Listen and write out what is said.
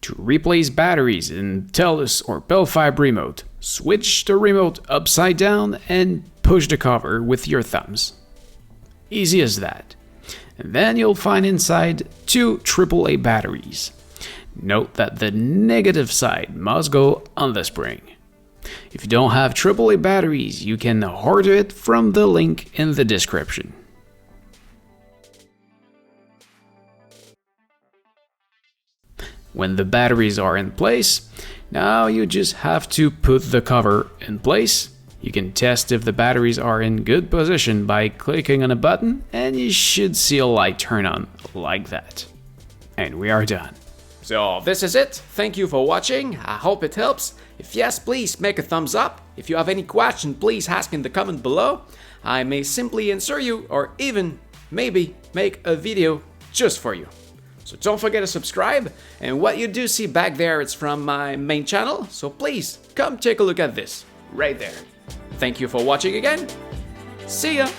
To replace batteries in Telus or Fibe remote, switch the remote upside down and push the cover with your thumbs. Easy as that. And then you'll find inside 2 AAA batteries. Note that the negative side must go on the spring. If you don't have AAA batteries, you can order it from the link in the description. When the batteries are in place, now you just have to put the cover in place. You can test if the batteries are in good position by clicking on a button, and you should see a light turn on like that. And we are done. So this is it. Thank you for watching. I hope it helps. If yes, please make a thumbs up. If you have any question, please ask in the comment below. I may simply answer you or even maybe make a video just for you. So don't forget to subscribe, and what you do see back there is from my main channel, so please come take a look at this right there. Thank you for watching again. See ya!